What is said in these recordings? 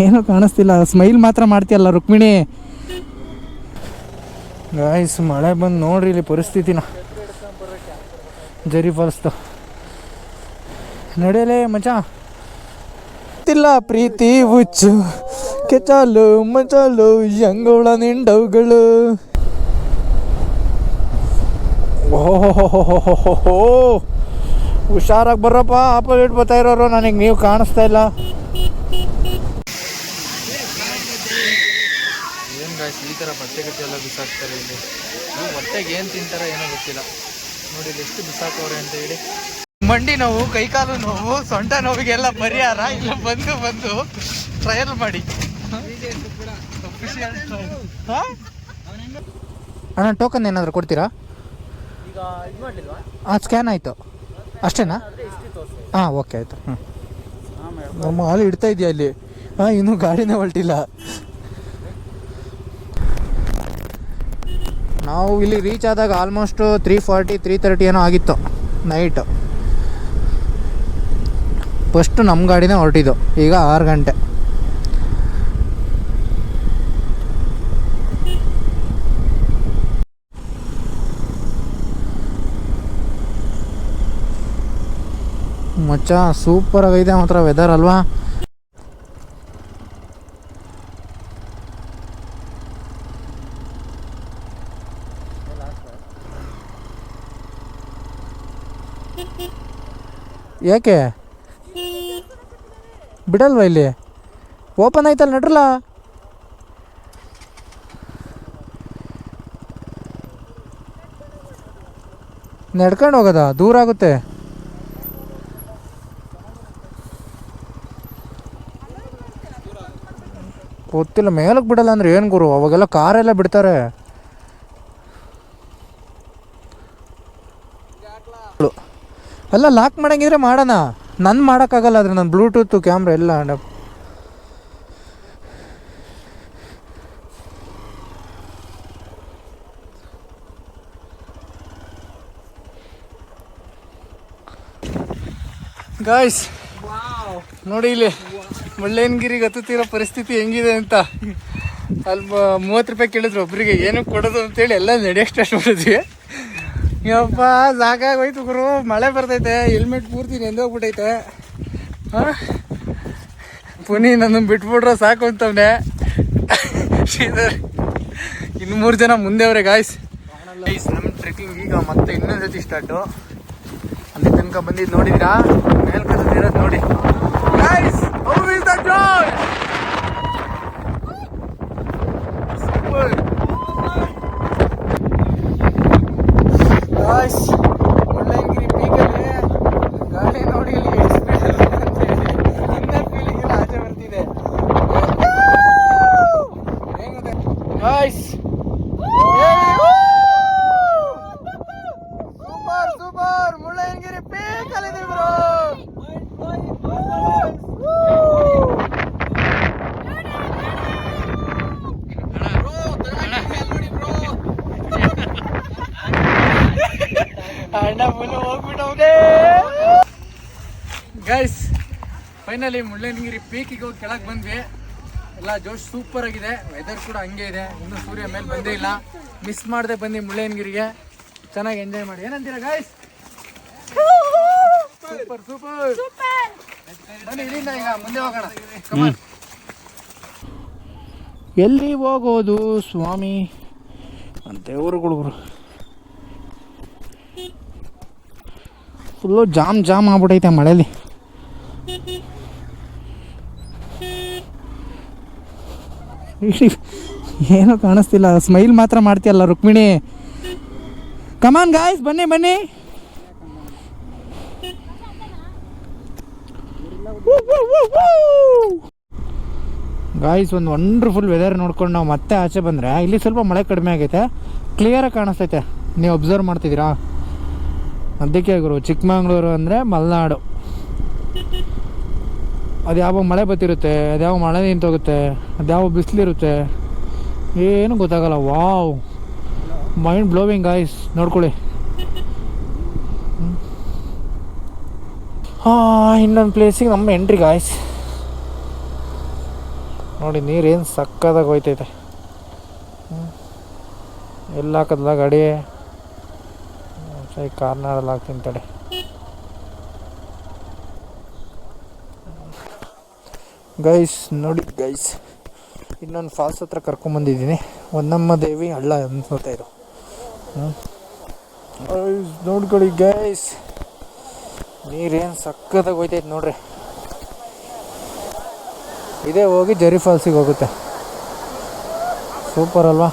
ಏನೋ ಕಾಣಿಸ್ತಿಲ್ಲ, ಸ್ಮೈಲ್ ಮಾತ್ರ ಮಾಡ್ತೀಯಲ್ಲ ರುಕ್ಮಿಣಿ. ಗಾಯ್ಸ್ ಮಳೆ ಬಂದು ನೋಡ್ರಿ ಇಲ್ಲಿ ಪರಿಸ್ಥಿತಿನ. ಜರಿ ಫಾಲ್ಸ್ದು ನಡೆಯಲೇ ಮಚಾ. ಗೊತ್ತಿಲ್ಲ ಪ್ರೀತಿ ಹುಚ್ಚು ಕೆಚಾಲು ಮಚಾಲು ಯಂಗೋಳ ನಿಂಡವುಗಳು. ಓಹೋ ಹುಷಾರಾಗಿ ಬರ್ರಪ್ಪ, ಆಪೋಸಿಟ್ ಬರ್ತಾ ಇರೋರು. ನನಗೆ ನೀವು ಕಾಣಿಸ್ತಾ ಇಲ್ಲ. ಏನು ಗಾಯ್ಸ್ ಈ ಥರ ಬಟ್ಟೆ ಗಟ್ಟೆ ಎಲ್ಲ ಬಿಸಾಕ್ತಾರೆ ಇಲ್ಲಿ. ಹೊಟ್ಟೆಗೆ ಏನು ತಿಂತಾರ ಏನೋ ಗೊತ್ತಿಲ್ಲ. ನೋಡಿ ಇಲ್ಲಿ ಎಷ್ಟು ಬಿಸಾಕವ್ರೆ ಅಂತ ಹೇಳಿ. ಮಂಡಿ ನೋವು, ಕೈಕಾಲು ನೋವು, ಸೊಂಟ ನೋವಿಗೆಲ್ಲ ಪರಿಹಾರ ಇಲ್ಲ ಬಂದು ಟ್ರಯಲ್ ಮಾಡಿ. ಅಣ್ಣ ಟೋಕನ್ ಏನಾದರೂ ಕೊಡ್ತೀರಾ? ಸ್ಕ್ಯಾನ್ ಆಯಿತು ಅಷ್ಟೇನಾ? ಹಾಂ ಓಕೆ ಆಯಿತು. ನಮ್ಮ ಹಾಲು ಇಡ್ತಾ ಇದೆಯಾ ಅಲ್ಲಿ? ಇನ್ನೂ ಗಾಡಿನೇ ಹೊರಟಿಲ್ಲ. ನಾವು ಇಲ್ಲಿ ರೀಚ್ ಆದಾಗ ಆಲ್ಮೋಸ್ಟ್ 3:40 3:30 ಏನೋ ಆಗಿತ್ತು ನೈಟು. ಫಸ್ಟು ನಮ್ಮ ಗಾಡಿನೇ ಹೊರಟಿದ್ದು. ಈಗ 6 ಗಂಟೆ. ಮಚ್ಚ ಸೂಪರ್ ಆಗೈತೆ ಮಾತ್ರ ವೆದರ್ ಅಲ್ವಾ? ಯಾಕೆ ಬಿಡಲ್ವಾ? ಇಲ್ಲಿ ಓಪನ್ ಆಯ್ತಲ್ಲ, ನಡ್ರಲ್ಲ. ನಡ್ಕೊಂಡು ಹೋಗೋದಾ? ದೂರ ಆಗುತ್ತೆ. ಗೊತ್ತಿಲ್ಲ, ಮೇಲಕ್ಕೆ ಬಿಡಲ್ಲ ಅಂದ್ರೆ ಏನು ಗುರು? ಅವಾಗೆಲ್ಲ ಕಾರೆಲ್ಲ ಬಿಡ್ತಾರೆ. ಅಲ್ಲ ಲಾಕ್ ಮಾಡಂಗಿದ್ರೆ ಮಾಡೋಣ. ನನ್ನ ಮಾಡೋಕ್ಕಾಗಲ್ಲ, ಆದರೆ ನನ್ನ ಬ್ಲೂಟೂತು ಕ್ಯಾಮ್ರಾ ಎಲ್ಲ. ಗಾಯ್ಸ್ ನೋಡಿ ಇಲ್ಲಿ ಮುಳ್ಳಯ್ಯನಗಿರಿಗೆ ಹತ್ತುತ್ತಿರೋ ಪರಿಸ್ಥಿತಿ ಹೆಂಗಿದೆ ಅಂತ. ಅಲ್ಲಿ 30 ರೂಪಾಯಿ ಕೇಳಿದ್ರು ಒಬ್ರಿಗೆ, ಏನಕ್ಕೆ ಕೊಡೋದು ಅಂತೇಳಿ ಎಲ್ಲ ನಡೆಯೋಕ್ಕೆ ಸ್ಟಾರ್ಟ್ ಮಾಡಿದ್ವಿ. ಯಪ್ಪ ಸಾಕಾಗೋಯ್ತು ಗುರು. ಮಳೆ ಬರ್ತೈತೆ, ಹೆಲ್ಮೆಟ್ ಪೂರ್ತಿ ನೆಂದೋಗ್ಬಿಟ್ಟೈತೆ. ಪುನಿ ನನ್ನ ಬಿಟ್ಬಿಟ್ರೆ ಸಾಕು ಅಂತವನೆ. ಇನ್ನು 3 ಜನ ಮುಂದೆ ಅವ್ರೆ ಗಾಯ್ಸ್. ನಮ್ಮ ಟ್ರೆಕ್ಕಿಂಗ್ ಈಗ ಮತ್ತೆ ಇನ್ನೊಂದು ಜೊತೆ ಸ್ಟಾರ್ಟು. ಅಲ್ಲಿ ತನಕ ಬಂದಿದ್ದು ನೋಡಿದ್ರಾ? ಮೇಲ್ಕತ್ತಿರೋದು ನೋಡಿ guys. How is the joy? Super guys. Mullayanagiri ಪೀಕಲ್ಲಿ ಗಾಡಿ ನೋಡಿ ಇಲ್ಲಿ ಎಷ್ಟು ಸ್ಪೀಡ್ ಅಂತ ಹೇಳಿ ಇನ್ನರ್ ಫೀಲಿಂಗ್ ಎಲ್ಲ ಆಚೆ ಬರ್ತಿದೆ. ಹೆಂಗಿದೆ ಗಾಯ್ಸ್? Super super. ಮುಳ್ಳಯ್ಯನಗಿರಿ ಪೀಕಲ್ಲಿ ಇದೀವಿ ಬ್ರೋ. ಅಣ್ಣ ಫುಲ್ ಹೋಗ್ಬಿಟ್ಟವ್ರೆ ಗೈಸ್. ಫೈನಲಿ ಮುಳ್ಳಯ್ಯನಗಿರಿ ಪೀಕಿಗೆ ಹೋಗಿ ಕೆಳಗೆ ಬಂದ್ವಿ. ಎಲ್ಲ ಜೋಶ್ ಸೂಪರ್ ಆಗಿದೆ. ವೆದರ್ ಕೂಡ ಹಂಗೆ ಇದೆ. ಇನ್ನೂ ಸೂರ್ಯ ಮೇಲೆ ಬಂದೇ ಇಲ್ಲ. ಮಿಸ್ ಮಾಡದೆ ಬನ್ನಿ ಮುಳ್ಳಯ್ಯನಗಿರಿಗೆ, ಚೆನ್ನಾಗಿ ಎಂಜಾಯ್ ಮಾಡಿ. ಏನಂತೀರಾ ಗೈಸ್? Super super. ಬನ್ನಿ ಇಲ್ಲಿಂದ ಈಗ ಮುಂದೆ ಹೋಗೋಣ. ಎಲ್ಲಿ ಹೋಗೋದು ಸ್ವಾಮಿ ಅಂತೆ ಊರುಗಳು. ಫುಲ್ಲು ಜಾಮ್ ಆಗ್ಬಿಟ್ಟೈತೆ ಮಳೇಲಿ. ಏನೋ ಕಾಣಿಸ್ತಿಲ್ಲ, ಸ್ಮೈಲ್ ಮಾತ್ರ ಮಾಡ್ತೀಯಲ್ಲ ರುಕ್ಮಿಣಿ. ಕಮಾನ್ ಗಾಯ್ಸ್, ಬನ್ನಿ ಬನ್ನಿ. ಗಾಯ್ಸ್ ಒಂದು ವಂಡರ್ಫುಲ್ ವೆದರ್ ನೋಡ್ಕೊಂಡು ನಾವು ಮತ್ತೆ ಆಚೆ ಬಂದರೆ ಇಲ್ಲಿ ಸ್ವಲ್ಪ ಮಳೆ ಕಡಿಮೆ ಆಗೈತೆ, ಕ್ಲಿಯರಾಗಿ ಕಾಣಿಸ್ತೈತೆ. ನೀವು ಅಬ್ಸರ್ವ್ ಮಾಡ್ತಿದ್ದೀರಾ? ಅದಕ್ಕೆ ಗುರು, ಚಿಕ್ಕಮಂಗ್ಳೂರು ಅಂದರೆ ಮಲೆನಾಡು. ಅದು ಯಾವ ಮಳೆ ಬರ್ತಿರುತ್ತೆ, ಅದ್ಯಾವ ಮಳೆ ನಿಂತೋಗುತ್ತೆ, ಅದ್ಯಾವ ಬಿಸಿಲಿರುತ್ತೆ, ಏನು ಗೊತ್ತಾಗಲ್ಲ. Wow, mind blowing guys. ನೋಡ್ಕೊಳ್ಳಿ. ಇನ್ನೊಂದು ಪ್ಲೇಸಿಗೆ ನಮ್ಮ ಎಂಟ್ರಿ ಗಾಯ್ಸ್. ನೋಡಿ ನೀರೇನು ಸಕ್ಕದಾಗಿ ಹೋಯ್ತೈತೆ. ಎಲ್ಲ ಹಾಕದ್ಲ ಗಾಡಿ ಕಾರ್ನರಲ್ಲಿ ಹಾಕ್ತೀನಿ ತಡೆ. ಗೈಸ್ ನೋಡಿ ಗೈಸ್, ಇನ್ನೊಂದು ಫಾಲ್ಸ್ ಹತ್ರ ಕರ್ಕೊಂಬಂದಿದ್ದೀನಿ. ಹೊನ್ನಮ್ಮ ದೇವಿ ಹಳ್ಳ ಅನ್ಸುತ್ತೆ ಇದು. ನೋಡ್ಕೊಳ್ಳಿ ಗೈಸ್, ನೀರೇನು ಸಕ್ಕತ್ತಾಗಿ ಹೋಯ್ತೈತೆ ನೋಡ್ರಿ. ಇದೇ ಹೋಗಿ ಜರಿ ಫಾಲ್ಸಿಗೆ ಹೋಗುತ್ತೆ. ಸೂಪರ್ ಅಲ್ವಾ?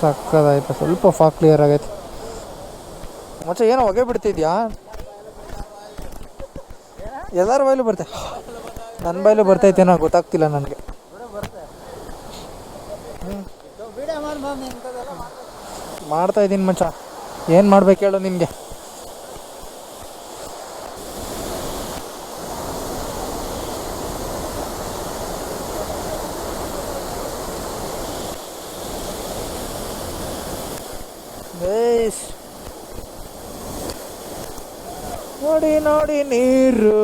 ಸಕ್ಕದಾಯ್ತು. ಸ್ವಲ್ಪ ಫಾಗ್ ಕ್ಲಿಯರ್ ಆಗೈತೆ. ಮತ್ತೆ ಏನೋ ಹೊಗೆ ಬಿಡ್ತಿದ್ಯಾ? ಎಲ್ಲರ ಬಾಯಲ್ಲೂ ಬರ್ತೆ, ನನ್ನ ಬಾಯಲ್ಲೂ ಬರ್ತೈತೇನೋ ಗೊತ್ತಾಗ್ತಿಲ್ಲ ನನಗೆ. ಮಾಡ್ತಾ ಇದ್ದೀನಿ ಮಚ್ಚ, ಏನು ಮಾಡ್ಬೇಕು ಹೇಳು ನಿನಗೆ? ನೋಡಿ ನೋಡಿ ನೀರು,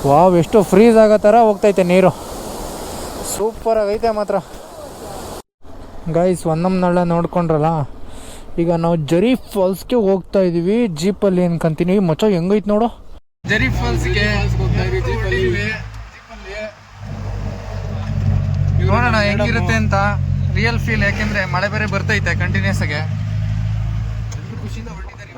ವಾವ್ ಎಷ್ಟು ಫ್ರೀಸ್ ಆಗೋ ಥರ ಹೋಗ್ತೈತೆ ನೀರು. ಸೂಪರ್ ಆಗೈತೆ ಮಾತ್ರ ಗೈಸ್. ಹೊನ್ನಮ್ಮನಳ್ಳ ನೋಡ್ಕೊಂಡ್ರಲ್ಲ, ಈಗ ನಾವು ಜರಿ ಫಾಲ್ಸ್ಗೆ ಹೋಗ್ತಾ ಇದೀವಿ ಜೀಪಲ್ಲಿ ಅನ್ಕೊಂತೀನಿ. ಮಚ್ಚ ಹೆಂಗೈತೆ ನೋಡು ಜರಿ ಫಾಲ್ಸ್ಗೆ ನೋಡೋಣ ಹೆಂಗಿರುತ್ತೆ ಅಂತ ರಿಯಲ್ ಫೀಲ್. ಯಾಕೆಂದ್ರೆ ಮಳೆ ಬೇರೆ ಬರ್ತೈತೆ ಕಂಟಿನ್ಯೂಸ್ ಆಗಿ. ಖುಷಿಯಿಂದ ಹೊರಟಿದ್ದಾರೆ.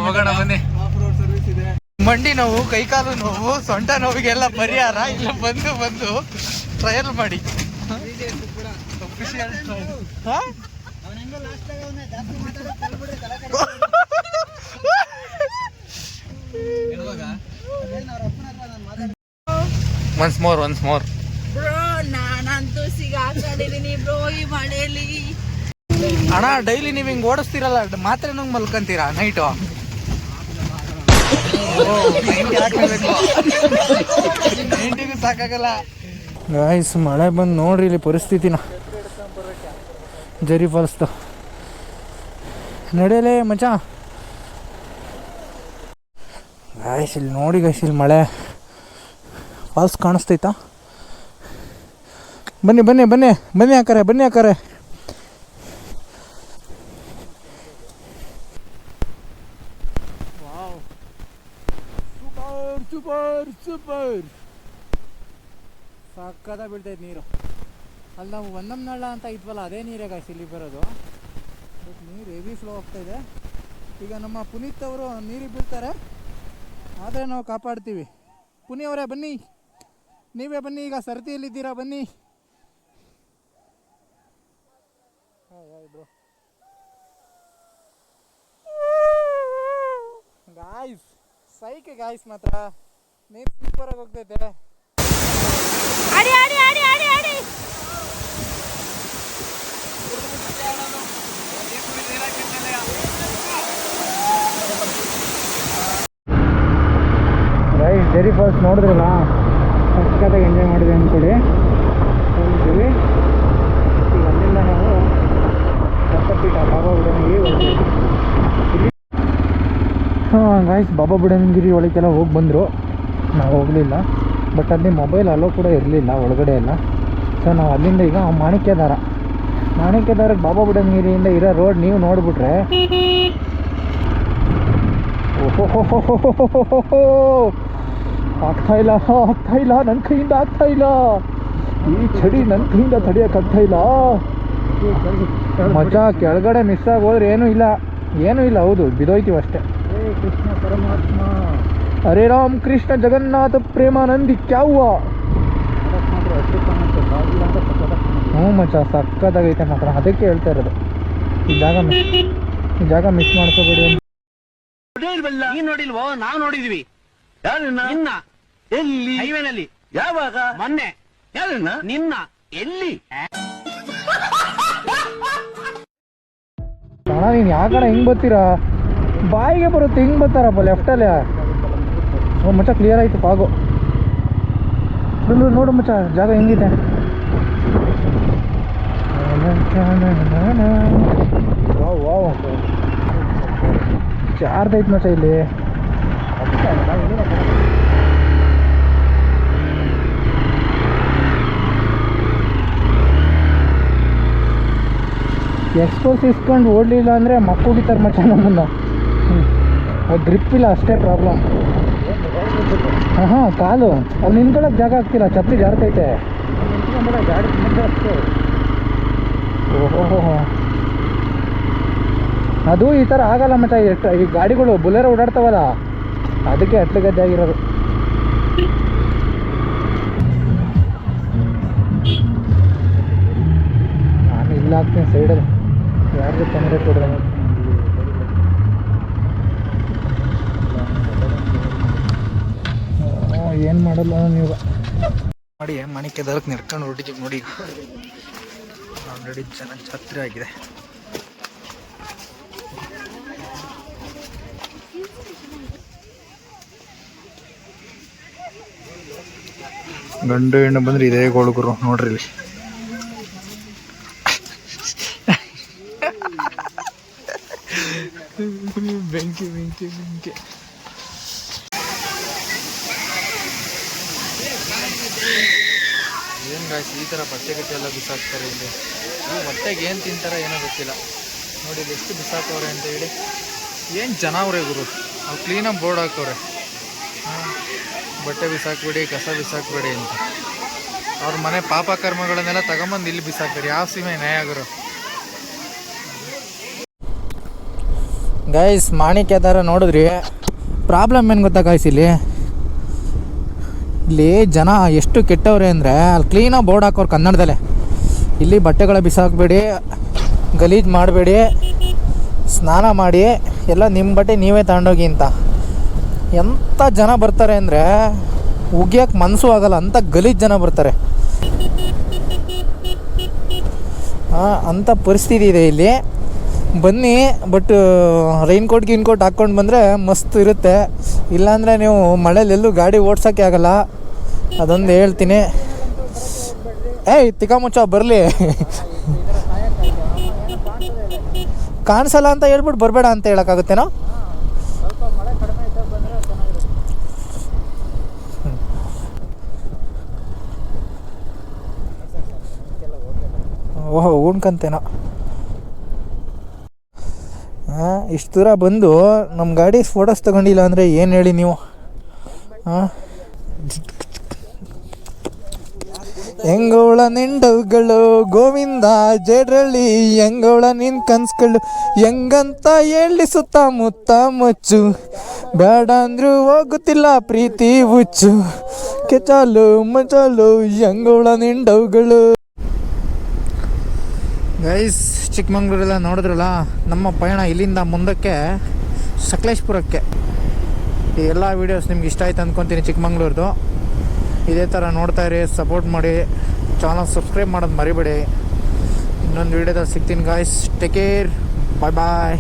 ಹೋಗೋಣ ಬನ್ನಿ. ಮಂಡಿ ನೋವು, ಕೈಕಾಲು ನೋವು, ಸೊಂಟ ನೋವಿಗೆಲ್ಲ ಪರಿಹಾರ ಇಲ್ಲ ಬಂದು ಬಂದು ಟ್ರಯಲ್ ಮಾಡಿ. ಒನ್ಸ್ ಮೋರ್ ಬ್ರೋ, ನಾನಂತೂ ಸಿಗಾಕೊಂಡಿದ್ದೀನಿ ಬ್ರೋ ಈ ಮಳೆಯಲ್ಲಿ. ಅಣ್ಣ ಡೈಲಿ ನೀವು ಹಿಂಗೆ ಓಡಿಸ್ತೀರಲ್ಲ, ಮಾತ್ರ ನಂಗೆ ಮಲ್ಕೊಂತೀರಾ ನೈಟು? ನೈಂಟಿಗೂ ಸಾಕಾಗಲ್ಲ ಗಾಯ್ಸ್. ಮಳೆ ಬಂದು ನೋಡ್ರಿ ಇಲ್ಲಿ ಪರಿಸ್ಥಿತಿನ. ಜರಿ ಫಾಲ್ಸ್ದು ನಡೆಯಲೇ ಮಚ್ಚ. ಗಾಯ್ಸ್ ಇಲ್ಲಿ ನೋಡಿ ಗಾಯ್ಸ್, ಇಲ್ಲಿ ಮಳೆ ಫಾಲ್ಸ್ ಕಾಣಿಸ್ತೈತಾ? ಬನ್ನಿ ಬನ್ನಿ ಬನ್ನಿ ಬನ್ನಿ ಹಾಕಾರೆ, ಬನ್ನಿ ಹಾಕಾರೆ. ಸೂಪರ್ ಸೂಪರ್ ಸಕ್ಕದ ಬೀಳ್ತೈತೆ ನೀರು. ಅಲ್ಲಿ ನಾವು ಹೊನ್ನಮ್ಮನಳ್ಳ ಅಂತ ಇದ್ವಲ್ಲ, ಅದೇ ನೀರೇ ಗಾಯ್ಸ್ ಇಲ್ಲಿ ಬರೋದು. ಬಟ್ ನೀರು ಹೆವಿ ಫ್ಲೋ ಆಗ್ತಾಯಿದೆ. ಈಗ ನಮ್ಮ ಪುನೀತ್ ಅವರು ನೀರಿಗೆ ಬೀಳ್ತಾರೆ, ಆದರೆ ನಾವು ಕಾಪಾಡ್ತೀವಿ. ಪುನಿ ಅವರೇ ಬನ್ನಿ, ನೀವೇ ಬನ್ನಿ. ಈಗ ಸರತಿಯಲ್ಲಿದ್ದೀರಾ, ಬನ್ನಿ. ಗಾಯ್ಸ್ ಸೈಕೆ ಗಾಯ್ಸ್, ಮಾತ್ರ ನೀರು ಸೂಪರ್ ಆಗಿ ಹೋಗ್ತೈತೆ. ಗೈಸ್ ಜರಿ ಫಾಲ್ಸ್ ನೋಡಿದ್ರಲ್ಲ, ಸಕ್ಕತ್ತಾಗಿ ಎಂಜಾಯ್ ಮಾಡಿದೆ ಅಂದ್ಕೊಳ್ಳಿ. ಹೋಗ್ತೀವಿ ಈಗ ಅಲ್ಲಿಂದ ನಾವು ದತ್ತಪೀಠ ಬಾಬಾ ಬುಡನ್ಗಿರಿ ಹೋಗ್ತೀವಿ. ಗಾಯ್ಸ್ ಬಾಬಾ ಬುಡನ್ಗಿರಿ ಒಳಗೆಲ್ಲ ಹೋಗಿ ಬಂದರು, ನಾವು ಹೋಗಲಿಲ್ಲ. ಬಟ್ ಅಲ್ಲಿ ಮೊಬೈಲ್ ಅಲೋ ಕೂಡ ಇರಲಿಲ್ಲ ಒಳಗಡೆ ಎಲ್ಲ. ಸೊ ನಾವು ಅಲ್ಲಿಂದ ಈಗ ಮಾಣಿಕ್ಯದಾರಕ್ಕೆ ಬಾಬಾ ಬುಡನ್ಗಿರಿಯಿಂದ ಇರೋ ರೋಡ್ ನೀವು ನೋಡಿಬಿಟ್ರೆ, ಓಹೋ ಆಗ್ತಾಯಿಲ್ಲ ನನ್ನ ಕೈಯಿಂದ ಆಗ್ತಾಯಿಲ್ಲ. ಈ ಚಳಿ ನನ್ನ ಕೈಯಿಂದ ತಡೆಯೋಕ್ಕಾಗ್ತಾಯಿಲ್ಲ ಮಜಾ. ಕೆಳಗಡೆ ಮಿಸ್ ಆಗಿ ಹೋದ್ರೆ ಏನೂ ಇಲ್ಲ. ಹೌದು, ಬಿದ್ದೋಯ್ತೀವಿ ಅಷ್ಟೇ. ಕೃಷ್ಣ ಪರಮಾತ್ಮ, ಹರೇ ರಾಮ್ ಕೃಷ್ಣ ಜಗನ್ನಾಥ ಪ್ರೇಮಾನಂದಿ ಕ್ಯಾವ್ವ. ಹ್ಞೂ ಮಚ್ಚ, ಸಕ್ಕತ್ತಾಗೈತೆ ಮಾತ್ರ. ಅದಕ್ಕೆ ಹೇಳ್ತಾ ಇರೋದು, ಈ ಜಾಗ ಮಿಸ್ ಮಾಡ್ಕೋಬೇಡಿ ಅಂತ. ನೀನ್ ನೋಡಿಲ್ವೋ? ನಾವು ನೋಡಿದ್ವಿ. ನಿನ್ನ ಎಲ್ಲಿ? ಹೈವೇನಲ್ಲಿ. ಯಾವಾಗ? ಮೊನ್ನೆ. ಯಾರನ್ನ? ನಿನ್ನ ಎಲ್ಲಿ? ಅಣ್ಣ ನೀನು ಯಾಕಣ ಹಿಂಗೆ ಬರ್ತೀರಾ? ಬಾಯಿಗೆ ಬರುತ್ತೆ, ಹಿಂಗೆ ಬರ್ತಾರಪ್ಪ ಲೆಫ್ಟಲ್ಲೇ. ಮಚ್ಚ ಕ್ಲಿಯರ್ ಆಯಿತು ಪಾಗು. ನೋಡು ಮಚ್ಚ ಜಾಗ ಹೆಂಗಿದೆ. ವಾವ್ ಚಾರ್ದೈತೆ ಮಚ್ಚ ಇಲ್ಲಿ. ಎಕ್ಸ್ಪೋಸ್ ಇಸ್ಕೊಂಡು ಓಡಲಿಲ್ಲ ಅಂದರೆ ಮಕ್ಕಳಿತಾರೆ ಮಚ್ಚ ನಮ್ಮನ್ನು. ಗ್ರಿಪ್ ಇಲ್ಲ ಅಷ್ಟೇ ಪ್ರಾಬ್ಲಮ್. ಹಾಂ ಕಾಲು ಅಲ್ಲಿ ನಿಂತ್ಕೊಳ್ಳೋಕೆ ಜಾಗ ಆಗ್ತಿಲ್ಲ, ಚಪ್ಪಲಿ ಜಾರ್ತೈತೆ. ಓಹೋ ಅದು ಈ ಥರ ಆಗಲ್ಲ ಮಚ್ಚ. ಈ ಗಾಡಿಗಳು ಬುಲೆರೋ ಓಡಾಡ್ತಾವಲ್ಲ ಅದಕ್ಕೆ ಅಟ್ಲಿಗದ್ದೆ ಆಗಿರೋದು. ನಾನು ಇಲ್ಲ ಹಾಕ್ತೀನಿ ಸೈಡಲ್ಲಿ, ಯಾರಿಗೂ ತೊಂದರೆ ಕೊಡ್ರೆ. ಏನು ಮಾಡಲ್ಲ ನೀವು ಮಾಡಿ ಮಣಿಕೆ ದರಕ್ಕೆ ನಡ್ಕೊಂಡು ಹೊರಟಿದ್ದೀವಿ ನೋಡಿ. ಆಲ್ರೆಡಿ ಜನ ಜಾತ್ರೆ ಆಗಿದೆ. ಗಂಡು ಹೆಣ್ಣು ಬಂದ್ರೆ ಇದೇ ಗೋಳುಗುರು ನೋಡ್ರಿ ಇಲ್ಲಿ. ಬೆಂಕಿ ಬೆಂಕಿ ಬೆಂಕಿ. ಏನು ಗಾಯ್ಸ್ ಈ ಥರ ಬಟ್ಟೆ ಗಟ್ಟೆ ಎಲ್ಲ ಬಿಸಾಕ್ತಾರೆ ಇಲ್ಲಿ. ಈ ಬಟ್ಟೆಗೆ ಏನು ತಿಂತಾರೆ ಏನೋ ಗೊತ್ತಿಲ್ಲ. ನೋಡಿ ಇಲ್ಲಿ ಎಷ್ಟು ಬಿಸಾಕವ್ರೆ ಅಂತ ಹೇಳಿ. ಏನು ಜನ ಅವ್ರೆ ಗುರು, ಅವ್ರು ಕ್ಲೀನಾಗಿ ಬೋರ್ಡ್ ಹಾಕವ್ರೆ, ಬಟ್ಟೆ ಬಿಸಾಕ್ಬೇಡಿ, ಕಸ ಬಿಸಾಕ್ಬೇಡಿ ಅಂತ. ಅವ್ರ ಮನೆ ಪಾಪ ಕರ್ಮಗಳನ್ನೆಲ್ಲ ತಗೊಂಬಂದು ಇಲ್ಲಿ ಬಿಸಾಕ್ತಾರೆ. ಯಾವ ಸೀಮೆ ನ್ಯಾಯ ಗುರು. ಗೈಸ್ ಮಾಣಿಕ್ಯ ಥರ ನೋಡಿದ್ರಿ. ಪ್ರಾಬ್ಲಮ್ ಏನು ಗೊತ್ತಾ ಗೈಸ್, ಇಲ್ಲಿ ಜನ ಎಷ್ಟು ಕೆಟ್ಟವ್ರೆ ಅಂದರೆ ಅಲ್ಲಿ ಕ್ಲೀನಾಗಿ ಬೋರ್ಡ್ ಹಾಕೋರು ಕನ್ನಡದಲ್ಲೇ. ಇಲ್ಲಿ ಬಟ್ಟೆಗಳ ಬಿಸಾಕಬೇಡಿ, ಗಲೀಜು ಮಾಡಬೇಡಿ, ಸ್ನಾನ ಮಾಡಿ, ಎಲ್ಲ ನಿಮ್ಮ ಬಟ್ಟೆ ನೀವೇ ತಗೊಂಡೋಗಿ ಅಂತ. ಎಂಥ ಜನ ಬರ್ತಾರೆ ಅಂದರೆ ಉಗಿಯೋಕ್ಕೆ ಮನಸ್ಸು ಆಗಲ್ಲ, ಅಂಥ ಗಲೀಜು ಜನ ಬರ್ತಾರೆ. ಅಂಥ ಪರಿಸ್ಥಿತಿ ಇದೆ ಇಲ್ಲಿ. ಬನ್ನಿ, ಬಟ್ ರೈನ್ಕೋಟ್ ಗಿನ್ಕೋಟ್ ಹಾಕ್ಕೊಂಡು ಬಂದರೆ ಮಸ್ತ್ ಇರುತ್ತೆ. ಇಲ್ಲಾಂದರೆ ನೀವು ಮಳೆಲೆಲ್ಲೂ ಗಾಡಿ ಓಡ್ಸೋಕ್ಕೆ ಆಗಲ್ಲ, ಅದೊಂದು ಹೇಳ್ತೀನಿ. ಏಯ್ ತಿಕ್ಕ ಮುಚ್ಚ ಬರಲಿ, ಕಾಣಿಸಲ್ಲ ಅಂತ ಹೇಳ್ಬಿಟ್ಟು ಬರಬೇಡ ಅಂತ ಹೇಳೋಕ್ಕಾಗುತ್ತೇನೋ. ಓಹೋ ಉಣ್ಕಂತೇನೋ. ಇಷ್ಟು ದೂರ ಬಂದು ನಮ್ಮ ಗಾಡಿ ಫೋಟೋಸ್ ತಗೊಂಡಿಲ್ಲ ಅಂದರೆ ಏನು ಹೇಳಿ ನೀವು. ಹೆಂಗೋಳ ನಿಂಡವುಗಳು ಗೋವಿಂದ ಜೇಡ್ರಳ್ಳಿ, ಹೆಂಗೋಳ ನಿನ್ ಕನ್ಸ್ಗಳು ಹೆಂಗಂತ ಹೇಳಿ ಸುತ್ತಮುತ್ತ ಮುಚ್ಚು, ಬೇಡ ಅಂದ್ರೂ ಹೋಗುತ್ತಿಲ್ಲ ಪ್ರೀತಿ ಹುಚ್ಚು, ಕೆಚಾಲು ಮಚಾಲು ಹೆಂಗೋಳ ನಿಂಡವುಗಳು. ಗೈಸ್ ಚಿಕ್ಕಮಂಗ್ಳೂರೆಲ್ಲ ನೋಡಿದ್ರಲ್ಲ, ನಮ್ಮ ಪಯಣ ಇಲ್ಲಿಂದ ಮುಂದಕ್ಕೆ ಸಕಲೇಶ್ಪುರಕ್ಕೆ. ಈ ಎಲ್ಲ ವೀಡಿಯೋಸ್ ನಿಮ್ಗೆ ಇಷ್ಟ ಆಯ್ತು ಅಂದ್ಕೊತೀನಿ ಚಿಕ್ಕಮಂಗ್ಳೂರ್ದು. ಇದೇ ಥರ ನೋಡ್ತಾ ಇರಿ, ಸಪೋರ್ಟ್ ಮಾಡಿ, ಚಾನಲ್ ಸಬ್ಸ್ಕ್ರೈಬ್ ಮಾಡೋದು ಮರಿಬೇಡಿ. ಇನ್ನೊಂದು ವೀಡಿಯೋದಲ್ಲಿ ಸಿಗ್ತೀನಿ ಗಾಯ್ಸ್. ಟೇಕ್ ಕೇರ್, ಬಾಯ್ ಬಾಯ್.